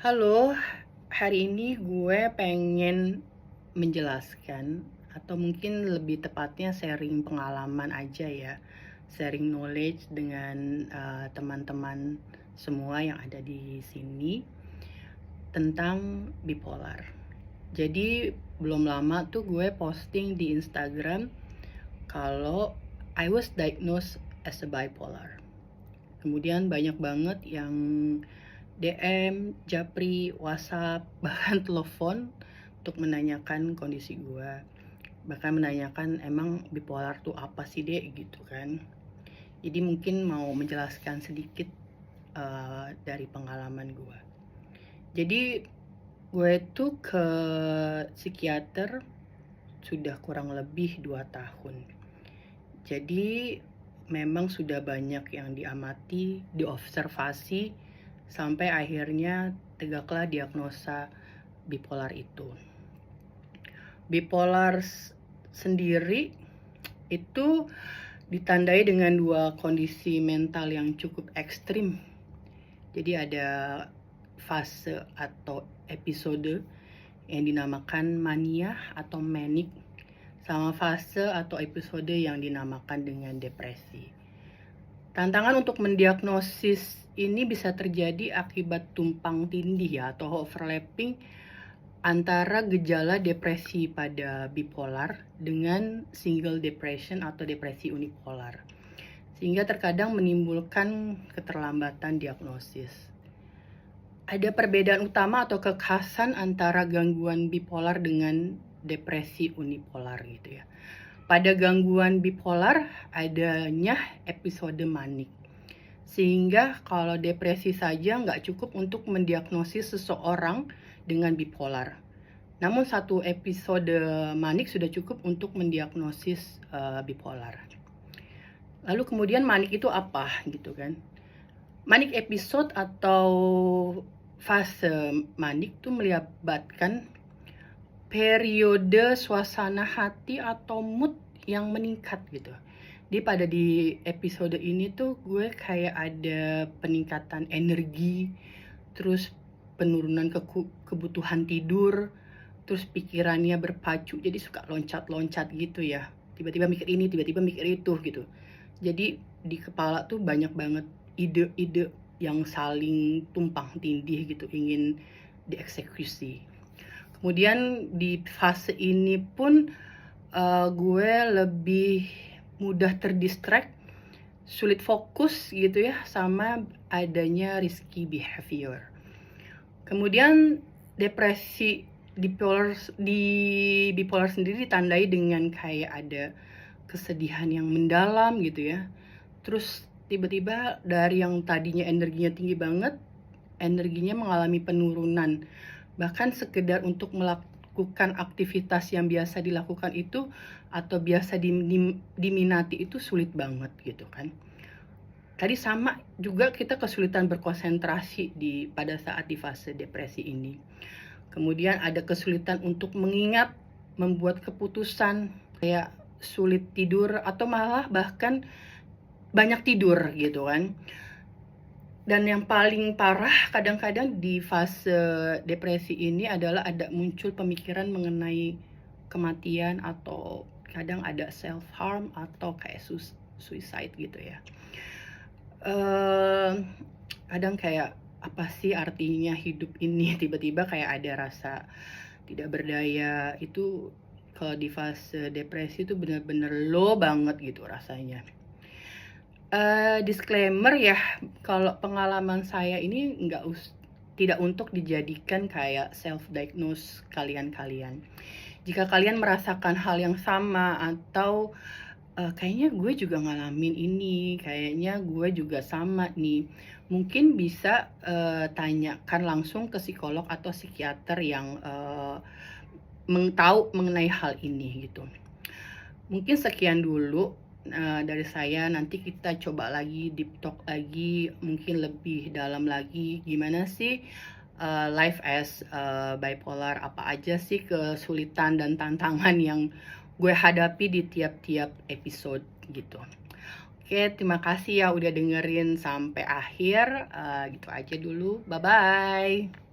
Halo, hari ini gue pengen menjelaskan atau mungkin lebih tepatnya sharing pengalaman aja ya, sharing knowledge dengan teman-teman semua yang ada di sini tentang bipolar. Jadi belum lama tuh gue posting di Instagram kalau I was diagnosed as a bipolar. Kemudian banyak banget yang DM, Japri, WhatsApp, bahkan telepon untuk menanyakan kondisi gue. Bahkan menanyakan emang bipolar tuh apa sih dek gitu kan. Jadi mungkin mau menjelaskan sedikit dari pengalaman gue. Jadi gue tuh ke psikiater sudah kurang lebih 2 tahun. Jadi memang sudah banyak yang diamati, diobservasi, sampai akhirnya tegaklah diagnosa bipolar itu. Bipolar sendiri itu ditandai dengan 2 kondisi mental yang cukup ekstrim. Jadi ada fase atau episode yang dinamakan mania atau manic, sama fase atau episode yang dinamakan dengan depresi. Tantangan untuk mendiagnosis ini bisa terjadi akibat tumpang tindih ya, atau overlapping antara gejala depresi pada bipolar dengan single depression atau depresi unipolar, sehingga terkadang menimbulkan keterlambatan diagnosis. Ada perbedaan utama atau kekhasan antara gangguan bipolar dengan depresi unipolar gitu ya. Pada gangguan bipolar adanya episode manik, sehingga kalau depresi saja nggak cukup untuk mendiagnosis seseorang dengan bipolar. Namun satu episode manik sudah cukup untuk mendiagnosis bipolar. Lalu kemudian manik itu apa gitu kan? Manik episode atau fase manik itu melibatkan periode suasana hati atau mood yang meningkat gitu. Di episode ini tuh gue kayak ada peningkatan energi, terus penurunan kebutuhan tidur, terus pikirannya berpacu, jadi suka loncat-loncat gitu ya. Tiba-tiba mikir ini, tiba-tiba mikir itu gitu. Jadi di kepala tuh banyak banget ide-ide yang saling tumpang tindih gitu, ingin dieksekusi. Kemudian di fase ini pun gue lebih mudah terdistract, sulit fokus gitu ya, sama adanya risky behavior. Kemudian depresi di bipolar sendiri ditandai dengan kayak ada kesedihan yang mendalam gitu ya. Terus tiba-tiba dari yang tadinya energinya tinggi banget, energinya mengalami penurunan. Bahkan sekedar untuk melakukan aktivitas yang biasa dilakukan itu atau biasa diminati itu sulit banget gitu kan. Tadi sama juga kita kesulitan berkonsentrasi pada saat di fase depresi ini. Kemudian ada kesulitan untuk mengingat, membuat keputusan, kayak sulit tidur atau malah bahkan banyak tidur gitu kan. Dan yang paling parah kadang-kadang di fase depresi ini adalah ada muncul pemikiran mengenai kematian, atau kadang ada self harm atau kayak suicide gitu ya. Kadang kayak apa sih artinya hidup ini, tiba-tiba kayak ada rasa tidak berdaya. Itu kalau di fase depresi itu benar-benar low banget gitu rasanya. Disclaimer ya, kalau pengalaman saya ini tidak untuk dijadikan kayak self-diagnose kalian-kalian. Jika kalian merasakan hal yang sama atau kayaknya gue juga ngalamin ini, kayaknya gue juga sama nih, mungkin bisa tanyakan langsung ke psikolog atau psikiater yang tahu mengenai hal ini gitu. Mungkin sekian dulu dari saya. Nanti kita coba lagi deep talk lagi, mungkin lebih dalam lagi gimana sih life as bipolar, apa aja sih kesulitan dan tantangan yang gue hadapi di tiap-tiap episode gitu. Oke, terima kasih ya udah dengerin sampai akhir. Gitu aja dulu, bye bye.